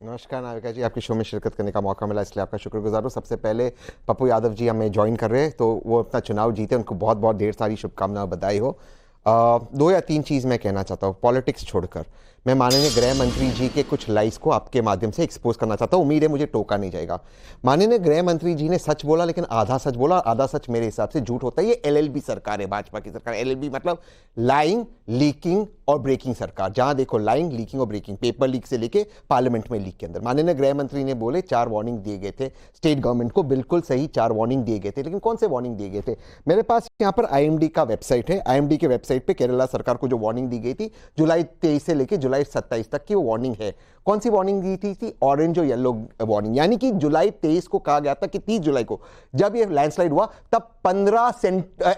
नमस्कार नाविका जी, आपके शो में शिरकत करने का मौका मिला इसलिए आपका शुक्रगुजार हूँ। सबसे पहले पप्पू यादव जी हमें ज्वाइन कर रहे हैं, तो वो अपना चुनाव जीते, उनको बहुत बहुत ढेर सारी शुभकामनाएं, बधाई हो। दो या तीन चीज़ मैं कहना चाहता हूँ पॉलिटिक्स छोड़कर। मैं माननीय गृह मंत्री जी के कुछ लाइस को आपके माध्यम से एक्सपोज करना चाहता हूँ, उम्मीद है मुझे टोका नहीं जाएगा। माननीय गृह मंत्री जी ने सच बोला, लेकिन आधा सच बोला, आधा सच मेरे हिसाब से झूठ होता है। ये एलएलबी सरकार है, भाजपा की सरकार। एलएलबी मतलब लाइंग, लीकिंग और ब्रेकिंग सरकार। जहां देखो लाइंग, लीकिंग और ब्रेकिंग, पेपर लीक से लेके पार्लियामेंट में लीक के अंदर। माननीय गृह मंत्री ने बोले 4 वार्निंग दिए गए थे स्टेट गवर्नमेंट को, बिल्कुल सही 4 वार्निंग दिए गए थे, लेकिन कौन से वार्निंग दिए गए थे? मेरे पास यहाँ पर आईएमडी का वेबसाइट है। आईएमडी के वेबसाइट पे केरला सरकार को जो वार्निंग दी गई थी जुलाई 23 से लेकर जुलाई 27 तक की वो वार्निंग है। कौन सी वार्निंग दी थी? ऑरेंज और येलो वार्निंग। यानी कि जुलाई 23 को कहा गया था कि 30 जुलाई को जब ये लैंडस्लाइड हुआ तब 15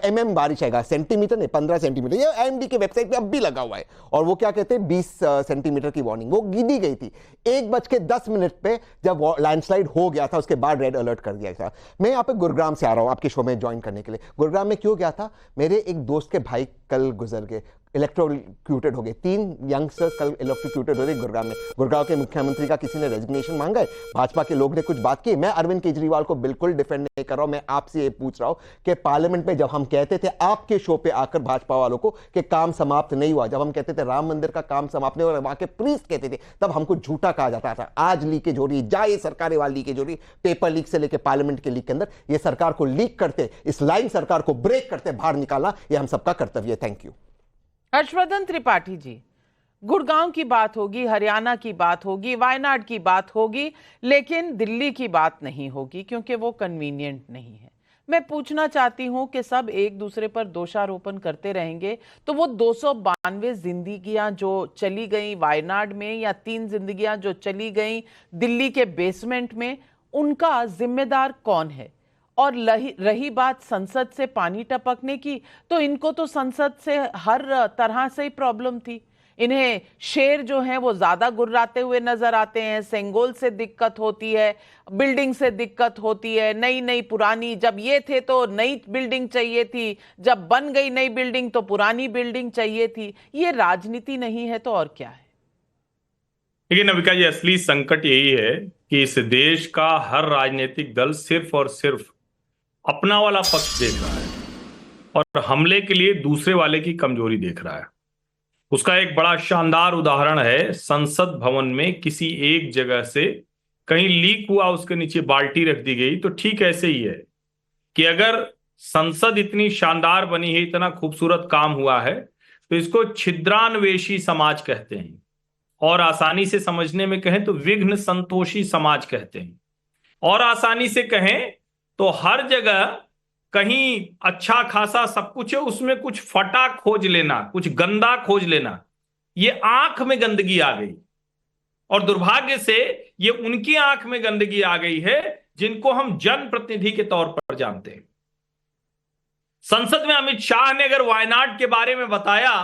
mm बारिश आएगा, सेंटीमीटर नहीं 15 सेंटीमीटर। ये आईएमडी के वेबसाइट पे अब भी लगा हुआ है। और वो क्या कहते हैं 20 सेंटीमीटर की वार्निंग वो दी गई थी। 1:10 पे जब लैंडस्लाइड हो गया था उसके बाद रेड अलर्ट कर दिया था। मैं यहाँ पे गुरुग्राम से आ रहा हूँ आपके शो में ज्वाइन करने के लिए। गुरुग्राम में क्यों गया था? मेरे एक दोस्त के भाई कल गुजर गए, इलेक्ट्रोक्यूटेड हो गए। 3 यंगस्टर्स कल इलेक्ट्रोक्यूटेड हो गए गुरुग्राम में। गुरुग्राम के मुख्यमंत्री का किसी ने रेजिग्नेशन मांगा है, भाजपा के लोग ने कुछ बात की। मैं अरविंद केजरीवाल को बिल्कुल डिफेंड नहीं कर रहा हूं। मैं आपसे ये पूछ रहा हूं कि पार्लियामेंट में जब हम कहते थे आपके शो पे आकर भाजपा वालों को कि काम समाप्त नहीं हुआ, जब हम कहते थे राम मंदिर का काम समाप्त नहीं हुआ, वहां के प्रीस्ट कहते थे, तब हमको झूठा कहा जाता था। आज लीकेज हो रही, जाए सरकारें वाली लीकेज हो रही, पेपर लीक से लेकर पार्लियामेंट के लीक के अंदर। ये सरकार को लीक करते, इस लाइन सरकार को ब्रेक करते बाहर निकालना, ये हम सबका कर्तव्य है। Thank you. हर्षवर्धन त्रिपाठी जी, गुड़गांव की बात होगी, हरियाणा की बात होगी, वायनाड की बात होगी, लेकिन दिल्ली की बात नहीं होगी क्योंकि वो कन्वीनियंट नहीं है। मैं पूछना चाहती हूं कि सब एक दूसरे पर दोषारोपण करते रहेंगे तो वो 292 जिंदगियां जो चली गई वायनाड में या 3 जिंदगियां जो चली गई दिल्ली के बेसमेंट में, उनका जिम्मेदार कौन है? और रही बात संसद से पानी टपकने की, तो इनको तो संसद से हर तरह से ही प्रॉब्लम थी। इन्हें शेर जो हैं वो ज्यादा गुर्राते हुए नजर आते हैं, सेंगोल से दिक्कत होती है, बिल्डिंग से दिक्कत होती है, नई नई पुरानी, जब ये थे तो नई बिल्डिंग चाहिए थी, जब बन गई नई बिल्डिंग तो पुरानी बिल्डिंग चाहिए थी। ये राजनीति नहीं है तो और क्या है? देखिए नविका जी, असली संकट यही है कि इस देश का हर राजनीतिक दल सिर्फ और सिर्फ अपना वाला पक्ष देख रहा है और हमले के लिए दूसरे वाले की कमजोरी देख रहा है। उसका एक बड़ा शानदार उदाहरण है, संसद भवन में किसी एक जगह से कहीं लीक हुआ, उसके नीचे बाल्टी रख दी गई। तो ठीक ऐसे ही है कि अगर संसद इतनी शानदार बनी है, इतना खूबसूरत काम हुआ है, तो इसको छिद्रान्वेषी समाज कहते हैं, और आसानी से समझने में कहें तो विघ्न संतोषी समाज कहते हैं, और आसानी से कहें तो हर जगह कहीं अच्छा खासा सब कुछ है, उसमें कुछ फटा खोज लेना, कुछ गंदा खोज लेना। ये आंख में गंदगी आ गई, और दुर्भाग्य से ये उनकी आंख में गंदगी आ गई है जिनको हम जनप्रतिनिधि के तौर पर जानते हैं। संसद में अमित शाह ने अगर वायनाड के बारे में बताया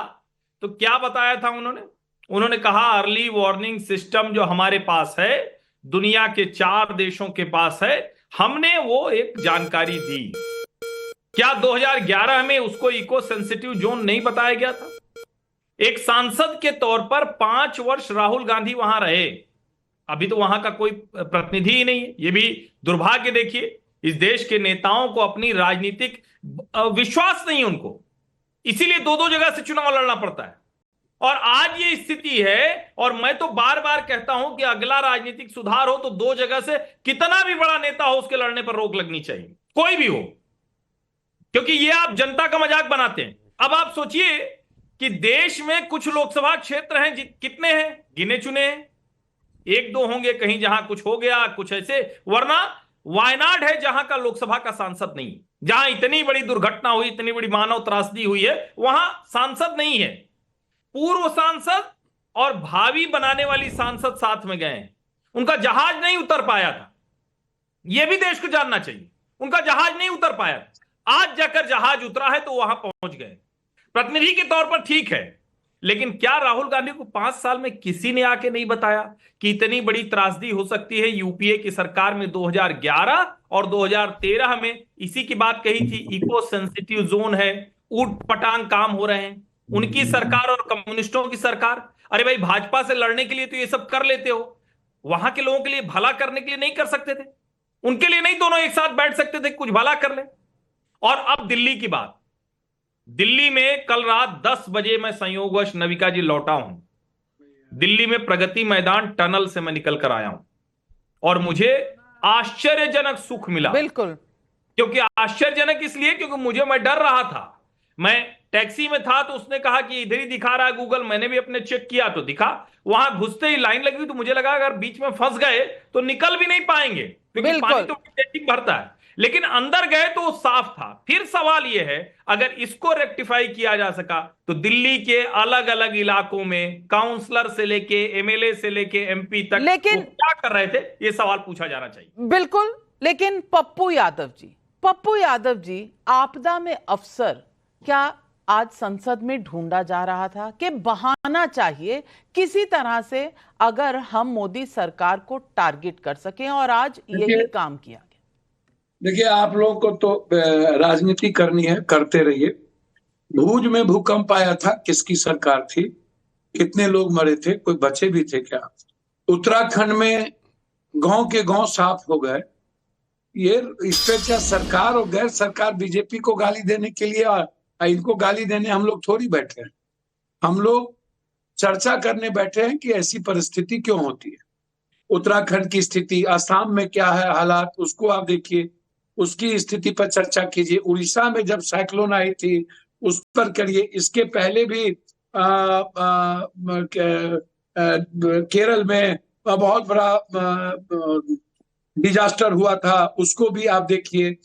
तो क्या बताया था उन्होंने कहा अर्ली वार्निंग सिस्टम जो हमारे पास है, दुनिया के 4 देशों के पास है, हमने वो एक जानकारी दी। क्या 2011 में उसको इको सेंसिटिव जोन नहीं बताया गया था? एक सांसद के तौर पर 5 वर्ष राहुल गांधी वहां रहे, अभी तो वहां का कोई प्रतिनिधि ही नहीं है। ये भी दुर्भाग्य देखिए, इस देश के नेताओं को अपनी राजनीतिक विश्वास नहीं उनको, इसीलिए 2-2 जगह से चुनाव लड़ना पड़ता है। और आज ये स्थिति है, और मैं तो बार बार कहता हूं कि अगला राजनीतिक सुधार हो तो 2 जगह से कितना भी बड़ा नेता हो उसके लड़ने पर रोक लगनी चाहिए, कोई भी हो, क्योंकि ये आप जनता का मजाक बनाते हैं। अब आप सोचिए कि देश में कुछ लोकसभा क्षेत्र हैं, कितने हैं? गिने चुने हैं, 1-2 होंगे कहीं जहां कुछ हो गया, कुछ ऐसे, वरना वायनाड है जहां का लोकसभा का सांसद नहीं, जहां इतनी बड़ी दुर्घटना हुई, इतनी बड़ी मानव त्रासदी हुई है, वहां सांसद नहीं है। पूर्व सांसद और भावी बनाने वाली सांसद साथ में गए हैं, उनका जहाज नहीं उतर पाया था, यह भी देश को जानना चाहिए। उनका जहाज नहीं उतर पाया, आज जाकर जहाज उतरा है तो वहां पहुंच गए। प्रतिनिधि के तौर पर ठीक है, लेकिन क्या राहुल गांधी को 5 साल में किसी ने आके नहीं बताया कि इतनी बड़ी त्रासदी हो सकती है? यूपीए की सरकार में 2011 और 2013 में इसी की बात कही थी, इको सेंसिटिव जोन है, ऊट पटांग काम हो रहे हैं। उनकी सरकार और कम्युनिस्टों की सरकार, अरे भाई भाजपा से लड़ने के लिए तो ये सब कर लेते हो, वहां के लोगों के लिए भला करने के लिए नहीं कर सकते थे? उनके लिए नहीं दोनों एक साथ बैठ सकते थे, कुछ भला कर ले? और अब दिल्ली की बात। दिल्ली में कल रात 10 बजे मैं संयोगवश नविका जी लौटा हूं। दिल्ली में प्रगति मैदान टनल से मैं निकल कर आया हूं और मुझे आश्चर्यजनक सुख मिला। बिल्कुल। क्योंकि आश्चर्यजनक इसलिए क्योंकि मैं डर रहा था। मैं टैक्सी में था तो उसने कहा कि इधर ही दिखा रहा है गूगल, मैंने भी अपने चेक किया तो दिखा। वहां घुसते ही लाइन लगी तो मुझे लगा अगर बीच में फंस गए तो निकल भी नहीं पाएंगे, क्योंकि पानी तो भरता है। लेकिन अंदर गए तो वो साफ था। फिर सवाल यह है, अगर इसको रेक्टिफाई किया जा सका तो दिल्ली के अलग अलग इलाकों में काउंसलर से लेके एमएलए से लेके एमपी तक लेकिन वो क्या कर रहे थे, ये सवाल पूछा जाना चाहिए। बिल्कुल। लेकिन पप्पू यादव जी, आपदा में अफसर क्या आज संसद में ढूंढा जा रहा था कि बहाना चाहिए किसी तरह से अगर हम मोदी सरकार को टारगेट कर सकें, और आज यही काम किया गया। देखिए, आप लोगों को तो राजनीति करनी है, करते रहिए। भूज में भूकंप आया था, किसकी सरकार थी? कितने लोग मरे थे? कोई बचे भी थे क्या? उत्तराखंड में गांव के गांव साफ हो गए। ये इस पे क्या सरकार और गैर सरकार बीजेपी को गाली देने के लिए और इनको गाली देने हम लोग थोड़ी बैठे हैं। हम लोग चर्चा करने बैठे हैं कि ऐसी परिस्थिति क्यों होती है। उत्तराखंड की स्थिति, असम में क्या है हालात, उसको आप देखिए, उसकी स्थिति पर चर्चा कीजिए। उड़ीसा में जब साइक्लोन आई थी उस पर करिए। इसके पहले भी केरल में बहुत बड़ा डिजास्टर हुआ था, उसको भी आप देखिए।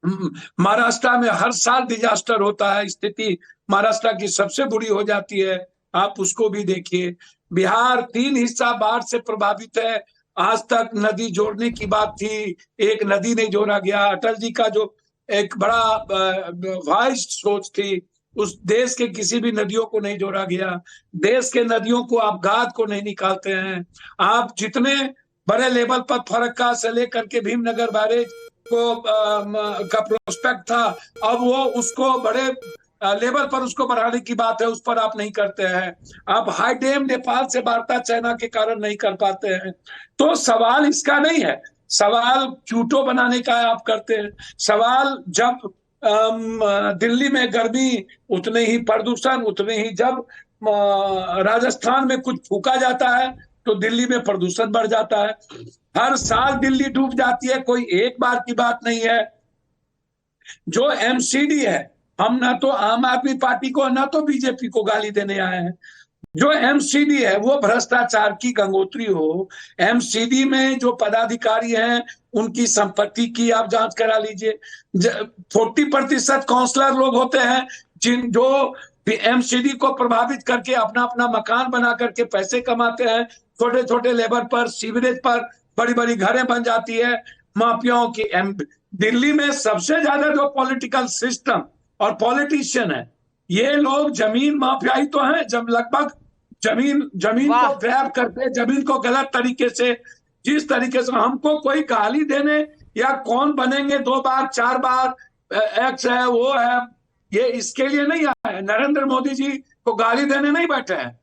महाराष्ट्र में हर साल डिजास्टर होता है, स्थिति महाराष्ट्र की सबसे बुरी हो जाती है, आप उसको भी देखिए। बिहार 3 हिस्सा बाढ़ से प्रभावित है। आज तक नदी जोड़ने की बात थी, एक नदी नहीं जोड़ा गया। अटल जी का जो एक बड़ा वाइज सोच थी, उस देश के किसी भी नदियों को नहीं जोड़ा गया। देश के नदियों को आप गाद को नहीं निकालते हैं। आप जितने बड़े लेवल पर फरक्का से लेकर के भीमनगर बैरेज को का प्रोस्पेक्ट था, अब वो उसको बड़े लेवल पर उसको बढ़ाने की बात है, उस पर आप नहीं करते हैं। आप हाई डैम नेपाल से वार्ता चाइना के कारण नहीं कर पाते हैं। तो सवाल इसका नहीं है, सवाल क्यूटो बनाने का आप करते हैं। सवाल जब दिल्ली में गर्मी, उतने ही प्रदूषण, उतने ही जब राजस्थान में कुछ फूका जाता है तो दिल्ली में प्रदूषण बढ़ जाता है। हर साल दिल्ली डूब जाती है, कोई एक बार की बात नहीं है। जो एमसीडी है, हम ना तो आम आदमी पार्टी को ना तो बीजेपी को गाली देने आए हैं। जो एमसीडी है वो भ्रष्टाचार की गंगोत्री हो। एमसीडी में जो पदाधिकारी हैं उनकी संपत्ति की आप जांच करा लीजिए। 40% काउंसलर लोग होते हैं जो एमसीडी को प्रभावित करके अपना अपना मकान बना करके पैसे कमाते हैं। छोटे छोटे लेबर पर, सीवरेज पर बड़ी बड़ी घरें बन जाती है माफियाओं की। दिल्ली में सबसे ज्यादा जो पॉलिटिकल सिस्टम और पॉलिटिशियन है, ये लोग जमीन माफियाई तो हैं, जब लगभग जमीन को ग्रैब करते, जमीन को गलत तरीके से, जिस तरीके से हमको कोई गाली देने या कौन बनेंगे 2 बार 4 बार, एक्स है वो है, ये इसके लिए नहीं आए। नरेंद्र मोदी जी को गाली देने नहीं बैठे हैं।